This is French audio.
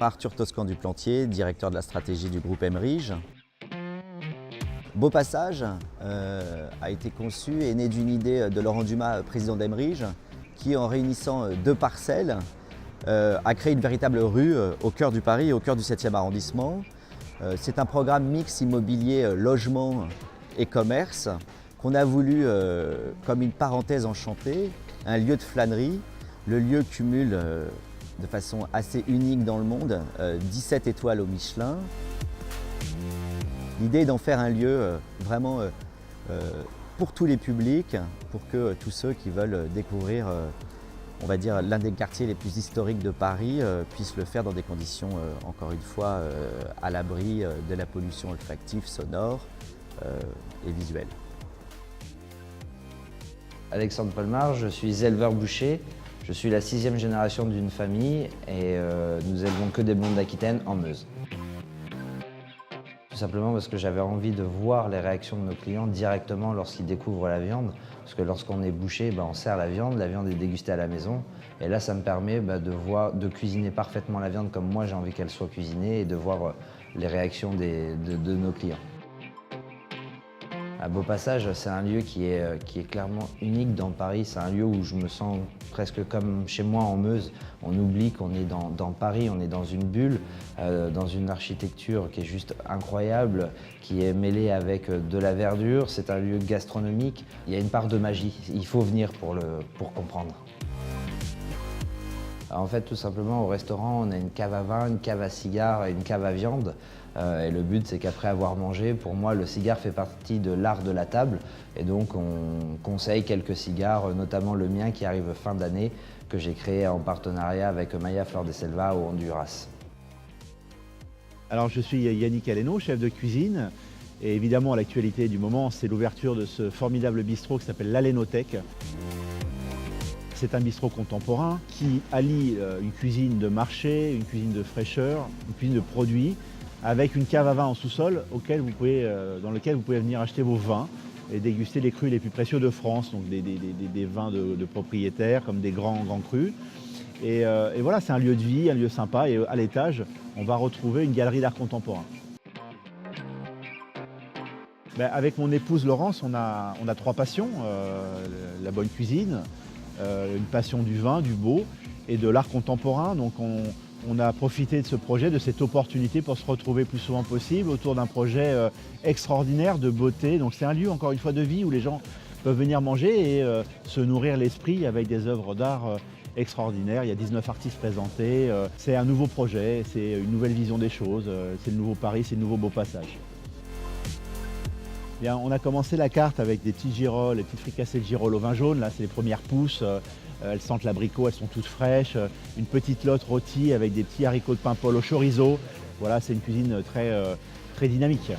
Arthur Toscan du Plantier, directeur de la stratégie du groupe Emerige. Beau Passage a été conçu et né d'une idée de Laurent Dumas, président d'Emerige, qui en réunissant 2 parcelles a créé une véritable rue au cœur du Paris, au cœur du 7e arrondissement. C'est un programme mix immobilier, logement et commerce qu'on a voulu comme une parenthèse enchantée, un lieu de flânerie. Le lieu cumule de façon assez unique dans le monde 17 étoiles au Michelin. L'idée est d'en faire un lieu vraiment pour tous les publics, pour que tous ceux qui veulent découvrir on va dire l'un des quartiers les plus historiques de Paris puissent le faire dans des conditions encore une fois à l'abri de la pollution olfactive, sonore et visuelle. Alexandre Polmar, je suis éleveur boucher. Je suis la 6e génération d'une famille et nous élevons que des blondes d'Aquitaine en Meuse. Tout simplement parce que j'avais envie de voir les réactions de nos clients directement lorsqu'ils découvrent la viande. Parce que lorsqu'on est boucher, on sert la viande est dégustée à la maison. Et là, ça me permet de cuisiner parfaitement la viande comme moi j'ai envie qu'elle soit cuisinée et de voir les réactions de nos clients. À Beau Passage, c'est un lieu qui est clairement unique dans Paris. C'est un lieu où je me sens presque comme chez moi en Meuse. On oublie qu'on est dans Paris, on est dans une bulle, dans une architecture qui est juste incroyable, qui est mêlée avec de la verdure. C'est un lieu gastronomique. Il y a une part de magie. Il faut venir pour comprendre. Alors en fait, tout simplement, au restaurant, on a une cave à vin, une cave à cigares et une cave à viande. Et le but, c'est qu'après avoir mangé, pour moi, le cigare fait partie de l'art de la table. Et donc, on conseille quelques cigares, notamment le mien qui arrive fin d'année, que j'ai créé en partenariat avec Maya Flor de Selva au Honduras. Alors, je suis Yannick Aleno, chef de cuisine. Et évidemment, l'actualité du moment, c'est l'ouverture de ce formidable bistrot qui s'appelle l'Alénothèque. C'est un bistrot contemporain qui allie une cuisine de marché, une cuisine de fraîcheur, une cuisine de produits, avec une cave à vin en sous-sol dans lequel vous pouvez venir acheter vos vins et déguster les crus les plus précieux de France, donc des vins de propriétaires comme des grands crus. Et voilà, c'est un lieu de vie, un lieu sympa. Et à l'étage, on va retrouver une galerie d'art contemporain. Avec mon épouse Laurence, on a 3 passions. La bonne cuisine, une passion du vin, du beau et de l'art contemporain. Donc on a profité de ce projet, de cette opportunité pour se retrouver le plus souvent possible autour d'un projet extraordinaire de beauté. Donc c'est un lieu, encore une fois, de vie où les gens peuvent venir manger et se nourrir l'esprit avec des œuvres d'art extraordinaires. Il y a 19 artistes présentés. C'est un nouveau projet, c'est une nouvelle vision des choses. C'est le nouveau Paris, c'est le nouveau Beau Passage. Bien, on a commencé la carte avec des petites girolles, des petites fricassées de girolles au vin jaune. Là, c'est les premières pousses. Elles sentent l'abricot, elles sont toutes fraîches. Une petite lotte rôtie avec des petits haricots de Paimpol au chorizo. Voilà, c'est une cuisine très dynamique.